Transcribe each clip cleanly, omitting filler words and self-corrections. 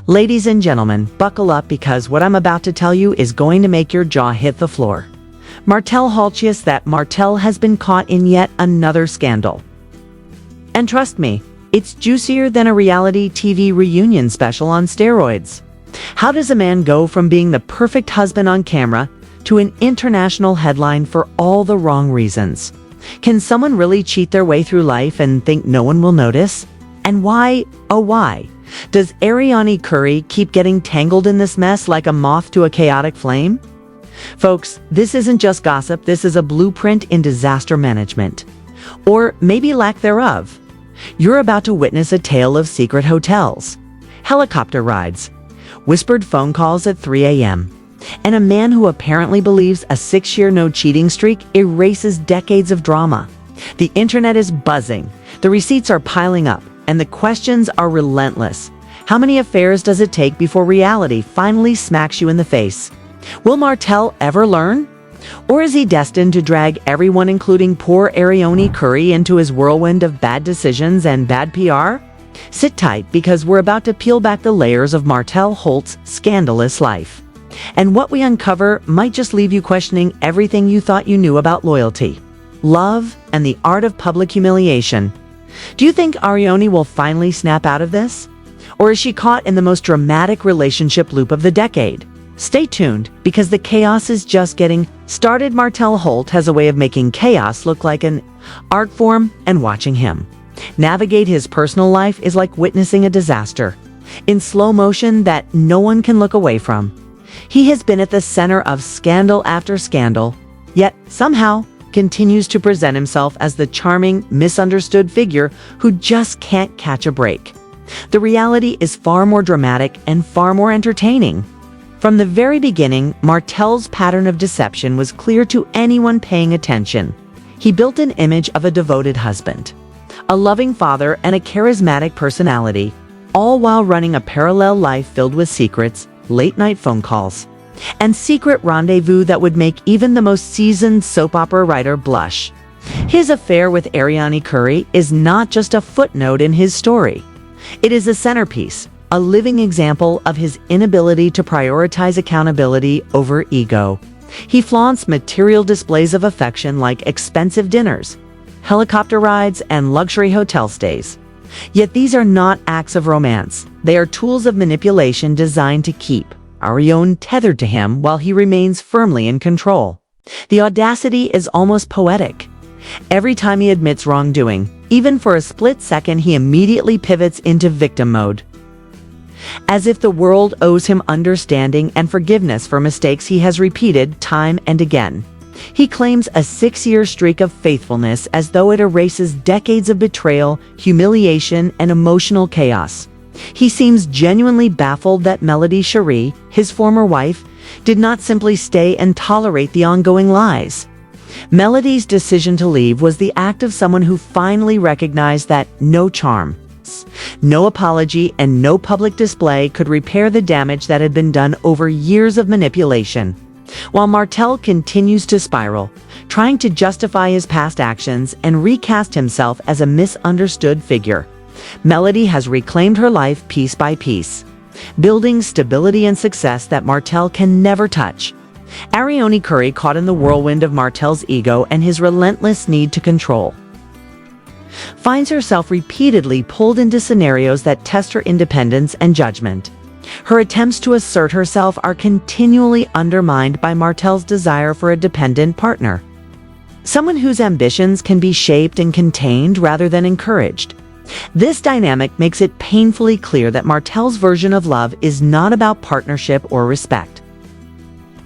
Ladies and gentlemen, buckle up because what I'm about to tell you is going to make your jaw hit the floor. Martell Holt, that Martell has been caught in yet another scandal. And trust me, it's juicier than a reality TV reunion special on steroids. How does a man go from being the perfect husband on camera to an international headline for all the wrong reasons? Can someone really cheat their way through life and think no one will notice? And why, oh why, does Arionne keep getting tangled in this mess like a moth to a chaotic flame? Folks, this isn't just gossip, this is a blueprint in disaster management. Or maybe lack thereof. You're about to witness a tale of secret hotels, helicopter rides, whispered phone calls at 3 a.m., and a man who apparently believes a 6-year no-cheating streak erases decades of drama. The internet is buzzing, the receipts are piling up, and the questions are relentless. How many affairs does it take before reality finally smacks you in the face? Will Martell ever learn? Or is he destined to drag everyone, including poor Arionne, into his whirlwind of bad decisions and bad PR? Sit tight because we're about to peel back the layers of Martell Holt's scandalous life. And what we uncover might just leave you questioning everything you thought you knew about loyalty, love, and the art of public humiliation. Do you think Arionne will finally snap out of this? Or is she caught in the most dramatic relationship loop of the decade? Stay tuned, because the chaos is just getting started. Martell Holt has a way of making chaos look like an art form, and watching him navigate his personal life is like witnessing a disaster in slow motion that no one can look away from. He has been at the center of scandal after scandal, yet somehow continues to present himself as the charming, misunderstood figure who just can't catch a break. The reality is far more dramatic and far more entertaining. From the very beginning, Martell's pattern of deception was clear to anyone paying attention. He built an image of a devoted husband, a loving father, and a charismatic personality, all while running a parallel life filled with secrets, late-night phone calls, and secret rendezvous that would make even the most seasoned soap opera writer blush. His affair with Arionne is not just a footnote in his story. It is a centerpiece, a living example of his inability to prioritize accountability over ego. He flaunts material displays of affection like expensive dinners, helicopter rides, and luxury hotel stays. Yet these are not acts of romance. They are tools of manipulation designed to keep Arionne tethered to him while he remains firmly in control. The audacity is almost poetic. Every time he admits wrongdoing, even for a split second, he immediately pivots into victim mode, as if the world owes him understanding and forgiveness for mistakes he has repeated time and again. He claims a 6-year streak of faithfulness as though it erases decades of betrayal, humiliation, and emotional chaos. He seems genuinely baffled that Melody Cherie, his former wife, did not simply stay and tolerate the ongoing lies. Melody's decision to leave was the act of someone who finally recognized that no charm, no apology, and no public display could repair the damage that had been done over years of manipulation. While Martell continues to spiral, trying to justify his past actions and recast himself as a misunderstood figure, Melody has reclaimed her life piece by piece, building stability and success that Martell can never touch. Arionne, caught in the whirlwind of Martell's ego and his relentless need to control, finds herself repeatedly pulled into scenarios that test her independence and judgment. Her attempts to assert herself are continually undermined by Martell's desire for a dependent partner, someone whose ambitions can be shaped and contained rather than encouraged. This dynamic makes it painfully clear that Martell's version of love is not about partnership or respect,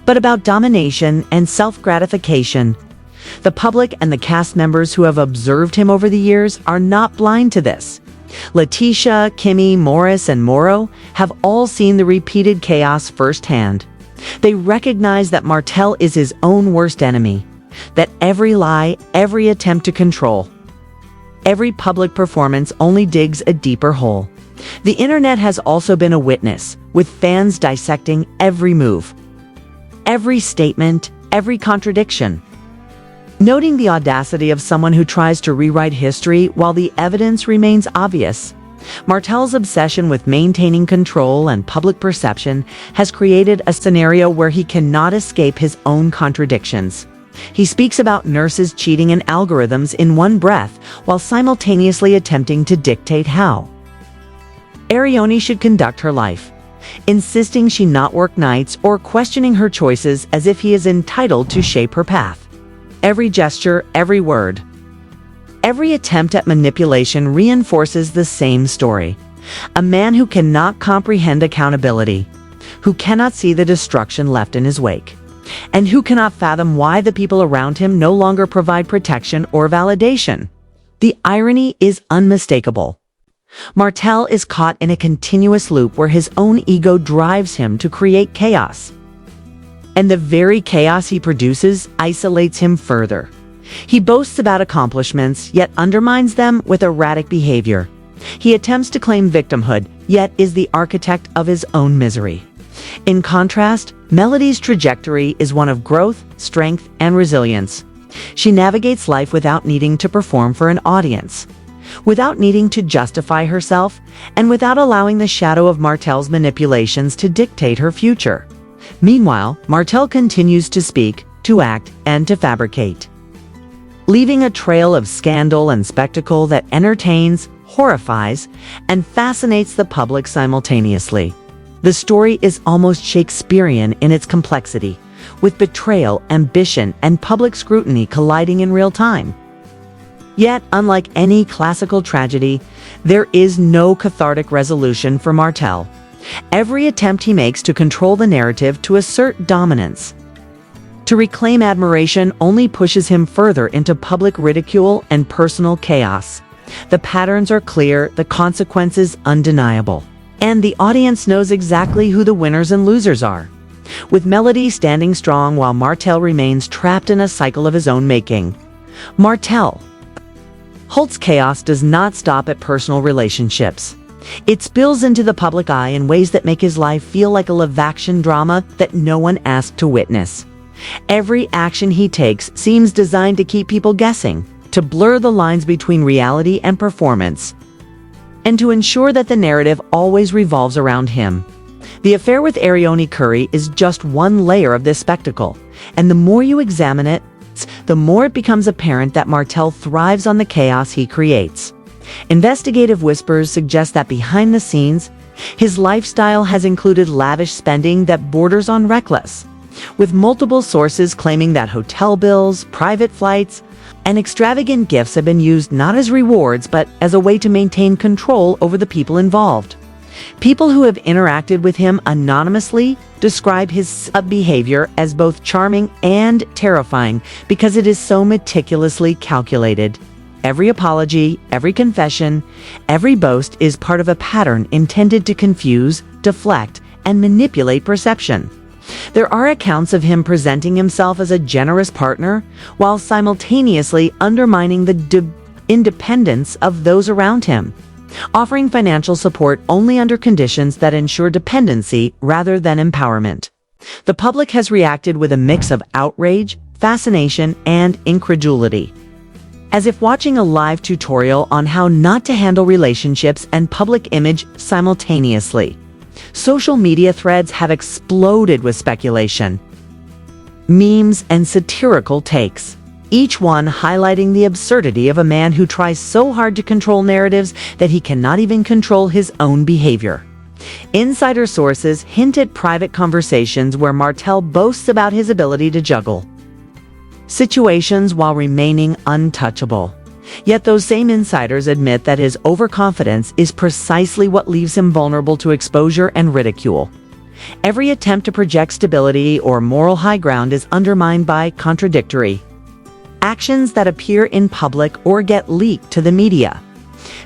but about domination and self-gratification. The public and the cast members who have observed him over the years are not blind to this. Letitia, Kimmy, Morris, and Morrow have all seen the repeated chaos firsthand. They recognize that Martell is his own worst enemy, that every lie, every attempt to control, every public performance only digs a deeper hole. The internet has also been a witness, with fans dissecting every move, every statement, every contradiction, noting the audacity of someone who tries to rewrite history while the evidence remains obvious. Martell's obsession with maintaining control and public perception has created a scenario where he cannot escape his own contradictions. He speaks about nurses cheating and algorithms in one breath while simultaneously attempting to dictate how Arionne should conduct her life, insisting she not work nights or questioning her choices as if he is entitled to shape her path. Every gesture, every word, every attempt at manipulation reinforces the same story. A man who cannot comprehend accountability, who cannot see the destruction left in his wake, and who cannot fathom why the people around him no longer provide protection or validation. The irony is unmistakable. Martell is caught in a continuous loop where his own ego drives him to create chaos. And the very chaos he produces isolates him further. He boasts about accomplishments, yet undermines them with erratic behavior. He attempts to claim victimhood, yet is the architect of his own misery. In contrast, Melody's trajectory is one of growth, strength, and resilience. She navigates life without needing to perform for an audience, without needing to justify herself, and without allowing the shadow of Martell's manipulations to dictate her future. Meanwhile, Martell continues to speak, to act, and to fabricate, leaving a trail of scandal and spectacle that entertains, horrifies, and fascinates the public simultaneously. The story is almost Shakespearean in its complexity, with betrayal, ambition, and public scrutiny colliding in real time. Yet, unlike any classical tragedy, there is no cathartic resolution for Martell. Every attempt he makes to control the narrative, to assert dominance, to reclaim admiration, only pushes him further into public ridicule and personal chaos. The patterns are clear, the consequences undeniable, and the audience knows exactly who the winners and losers are. With Melody standing strong while Martell remains trapped in a cycle of his own making. Martell Holt's chaos does not stop at personal relationships. It spills into the public eye in ways that make his life feel like a live-action drama that no one asked to witness. Every action he takes seems designed to keep people guessing, to blur the lines between reality and performance, and to ensure that the narrative always revolves around him. The affair with Arionne Curry is just one layer of this spectacle, and the more you examine it, the more it becomes apparent that Martell thrives on the chaos he creates. Investigative whispers suggest that behind the scenes, his lifestyle has included lavish spending that borders on reckless, with multiple sources claiming that hotel bills, private flights, and extravagant gifts have been used not as rewards but as a way to maintain control over the people involved. People who have interacted with him anonymously describe his behavior as both charming and terrifying because it is so meticulously calculated. Every apology, every confession, every boast is part of a pattern intended to confuse, deflect, and manipulate perception. There are accounts of him presenting himself as a generous partner while simultaneously undermining the independence of those around him, offering financial support only under conditions that ensure dependency rather than empowerment. The public has reacted with a mix of outrage, fascination, and incredulity, as if watching a live tutorial on how not to handle relationships and public image simultaneously. Social media threads have exploded with speculation, memes, and satirical takes, each one highlighting the absurdity of a man who tries so hard to control narratives that he cannot even control his own behavior. Insider sources hint at private conversations where Martell boasts about his ability to juggle situations while remaining untouchable. Yet those same insiders admit that his overconfidence is precisely what leaves him vulnerable to exposure and ridicule. Every attempt to project stability or moral high ground is undermined by contradictory actions that appear in public or get leaked to the media.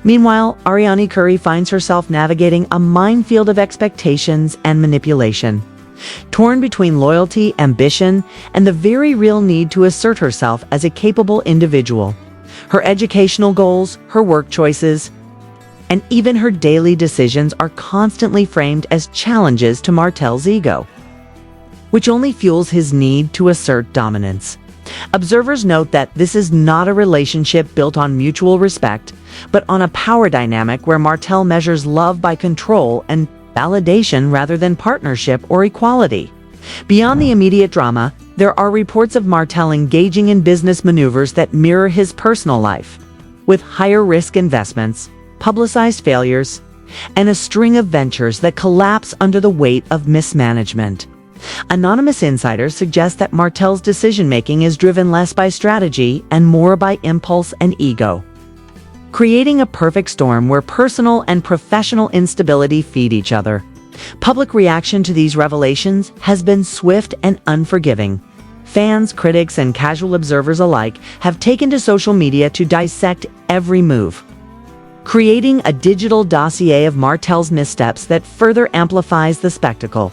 Meanwhile, Arionne Curry finds herself navigating a minefield of expectations and manipulation, torn between loyalty, ambition, and the very real need to assert herself as a capable individual. Her educational goals, her work choices, and even her daily decisions are constantly framed as challenges to Martell's ego, which only fuels his need to assert dominance. Observers note that this is not a relationship built on mutual respect, but on a power dynamic where Martell measures love by control and validation rather than partnership or equality. Beyond the immediate drama, there are reports of Martell engaging in business maneuvers that mirror his personal life, with higher risk investments, publicized failures, and a string of ventures that collapse under the weight of mismanagement. Anonymous insiders suggest that Martell's decision-making is driven less by strategy and more by impulse and ego, creating a perfect storm where personal and professional instability feed each other. Public reaction to these revelations has been swift and unforgiving. Fans, critics, and casual observers alike have taken to social media to dissect every move, creating a digital dossier of Martell's missteps that further amplifies the spectacle.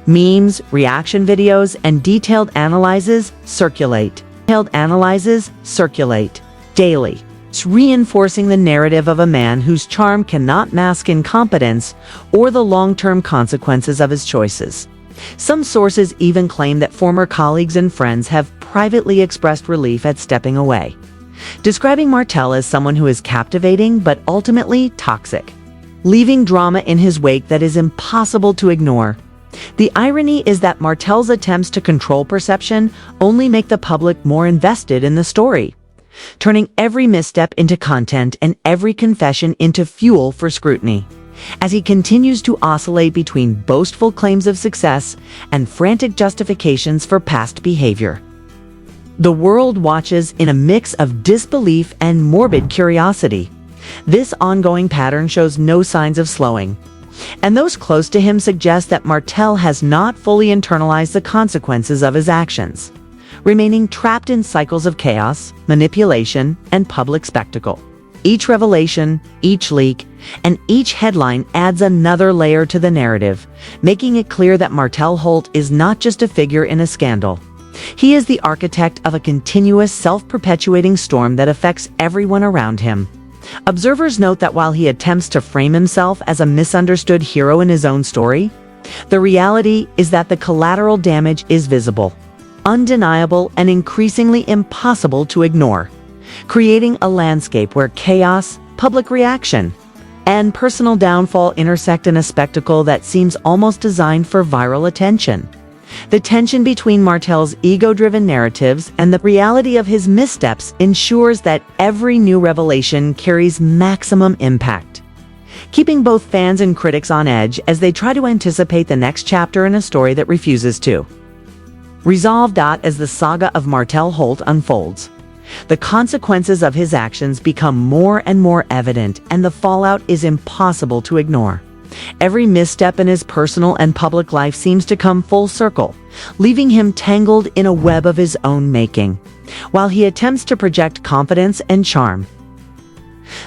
Memes, reaction videos, and detailed analyses circulate daily, reinforcing the narrative of a man whose charm cannot mask incompetence or the long-term consequences of his choices. Some sources even claim that former colleagues and friends have privately expressed relief at stepping away, describing Martell as someone who is captivating but ultimately toxic, leaving drama in his wake that is impossible to ignore. The irony is that Martell's attempts to control perception only make the public more invested in the story, turning every misstep into content and every confession into fuel for scrutiny. As he continues to oscillate between boastful claims of success and frantic justifications for past behavior, the world watches in a mix of disbelief and morbid curiosity. This ongoing pattern shows no signs of slowing, and those close to him suggest that Martell has not fully internalized the consequences of his actions, remaining trapped in cycles of chaos, manipulation, and public spectacle. Each revelation, each leak, and each headline adds another layer to the narrative, making it clear that Martell Holt is not just a figure in a scandal. He is the architect of a continuous, self-perpetuating storm that affects everyone around him. Observers note that while he attempts to frame himself as a misunderstood hero in his own story, the reality is that the collateral damage is visible, undeniable, and increasingly impossible to ignore, creating a landscape where chaos, public reaction, and personal downfall intersect in a spectacle that seems almost designed for viral attention. The tension between Martell's ego-driven narratives and the reality of his missteps ensures that every new revelation carries maximum impact, keeping both fans and critics on edge as they try to anticipate the next chapter in a story that refuses to resolve. As the saga of Martell Holt unfolds, the consequences of his actions become more and more evident, and the fallout is impossible to ignore. Every misstep in his personal and public life seems to come full circle, leaving him tangled in a web of his own making. While he attempts to project confidence and charm,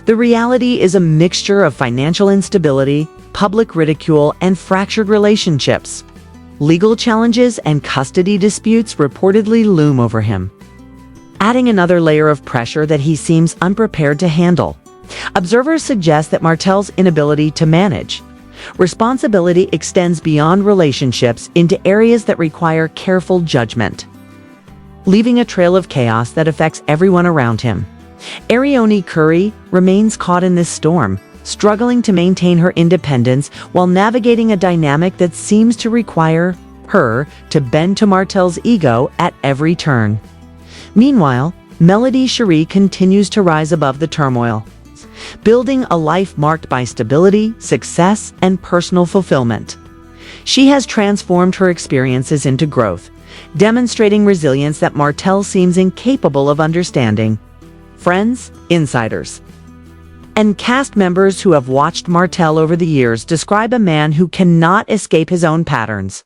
the reality is a mixture of financial instability, public ridicule, and fractured relationships. Legal challenges and custody disputes reportedly loom over him, adding another layer of pressure that he seems unprepared to handle. Observers suggest that Martell's inability to manage responsibility extends beyond relationships into areas that require careful judgment, leaving a trail of chaos that affects everyone around him. Arionne remains caught in this storm, struggling to maintain her independence while navigating a dynamic that seems to require her to bend to Martell's ego at every turn. Meanwhile, Melody Cherie continues to rise above the turmoil, building a life marked by stability, success, and personal fulfillment. She has transformed her experiences into growth, demonstrating resilience that Martell seems incapable of understanding. Friends, insiders, and cast members who have watched Martell over the years describe a man who cannot escape his own patterns.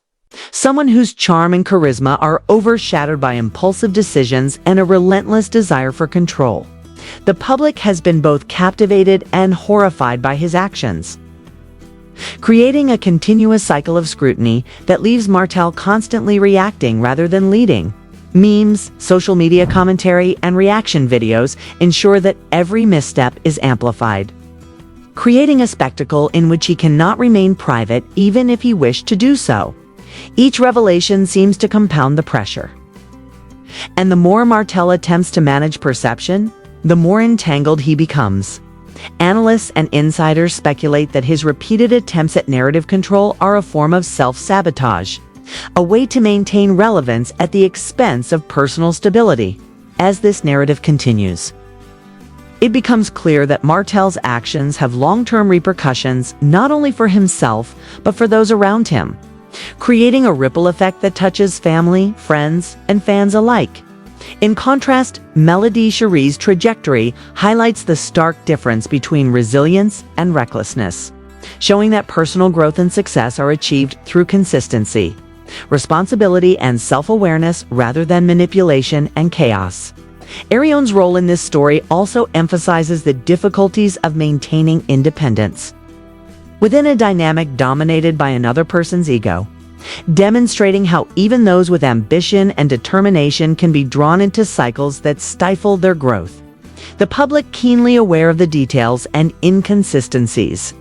Someone whose charm and charisma are overshadowed by impulsive decisions and a relentless desire for control. The public has been both captivated and horrified by his actions, creating a continuous cycle of scrutiny that leaves Martell constantly reacting rather than leading. Memes, social media commentary, and reaction videos ensure that every misstep is amplified, creating a spectacle in which he cannot remain private even if he wished to do so. Each revelation seems to compound the pressure, And the more Martell attempts to manage perception, the more entangled he becomes. Analysts and insiders speculate that his repeated attempts at narrative control are a form of self-sabotage, a way to maintain relevance at the expense of personal stability. As this narrative continues, it becomes clear that Martell's actions have long-term repercussions not only for himself, but for those around him, creating a ripple effect that touches family, friends, and fans alike. In contrast, Melody Cherie's trajectory highlights the stark difference between resilience and recklessness, showing that personal growth and success are achieved through consistency, responsibility, and self-awareness rather than manipulation and chaos. Arionne's role in this story also emphasizes the difficulties of maintaining independence within a dynamic dominated by another person's ego, demonstrating how even those with ambition and determination can be drawn into cycles that stifle their growth. The public, keenly aware of the details and inconsistencies,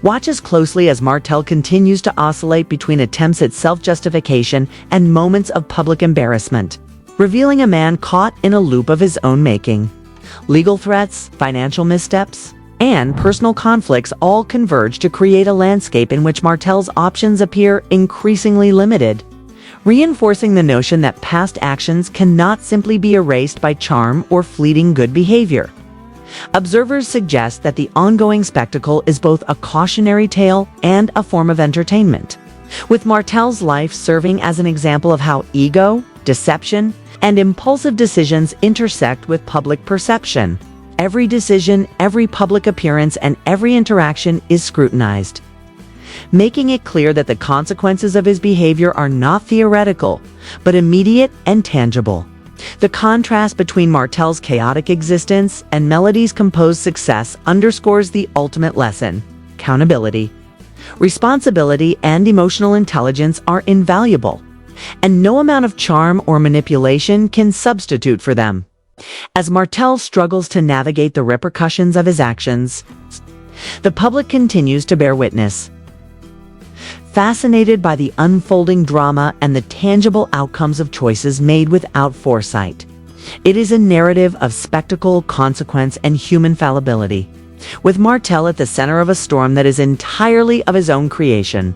watches closely as Martell continues to oscillate between attempts at self-justification and moments of public embarrassment, revealing a man caught in a loop of his own making. Legal threats, financial missteps, and personal conflicts all converge to create a landscape in which Martell's options appear increasingly limited, reinforcing the notion that past actions cannot simply be erased by charm or fleeting good behavior. Observers suggest that the ongoing spectacle is both a cautionary tale and a form of entertainment, with Martell's life serving as an example of how ego, deception, and impulsive decisions intersect with public perception. Every decision, every public appearance, and every interaction is scrutinized, making it clear that the consequences of his behavior are not theoretical, but immediate and tangible. The contrast between Martell's chaotic existence and Melody's composed success underscores the ultimate lesson: accountability, responsibility, and emotional intelligence are invaluable, and no amount of charm or manipulation can substitute for them. As Martell struggles to navigate the repercussions of his actions, the public continues to bear witness, fascinated by the unfolding drama and the tangible outcomes of choices made without foresight. It is a narrative of spectacle, consequence, and human fallibility, with Martell at the center of a storm that is entirely of his own creation,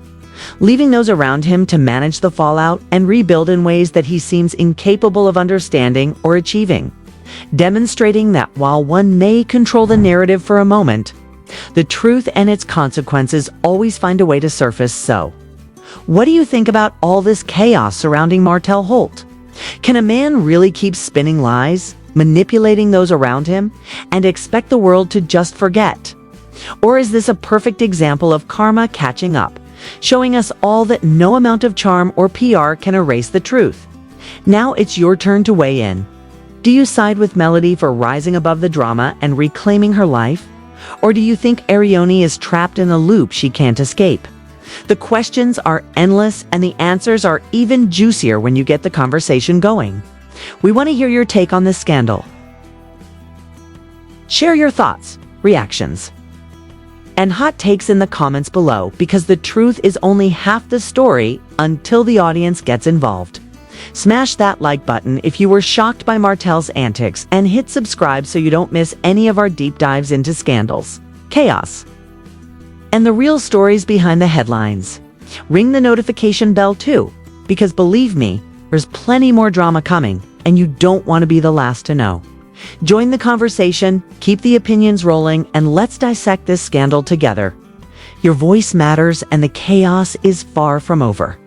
leaving those around him to manage the fallout and rebuild in ways that he seems incapable of understanding or achieving, demonstrating that while one may control the narrative for a moment, the truth and its consequences always find a way to surface. So, what do you think about all this chaos surrounding Martell Holt? Can a man really keep spinning lies, manipulating those around him, and expect the world to just forget? Or is this a perfect example of karma catching up, showing us all that no amount of charm or PR can erase the truth? Now it's your turn to weigh in. Do you side with Melody for rising above the drama and reclaiming her life? Or do you think Arionne is trapped in a loop she can't escape? The questions are endless, and the answers are even juicier when you get the conversation going. We want to hear your take on this scandal. Share your thoughts, reactions, and hot takes in the comments below, because the truth is only half the story until the audience gets involved. Smash that like button if you were shocked by Martell's antics, and hit subscribe so you don't miss any of our deep dives into scandals, chaos, and the real stories behind the headlines. Ring the notification bell too, because believe me, there's plenty more drama coming, and you don't want to be the last to know. Join the conversation, keep the opinions rolling, and let's dissect this scandal together. Your voice matters, and the chaos is far from over.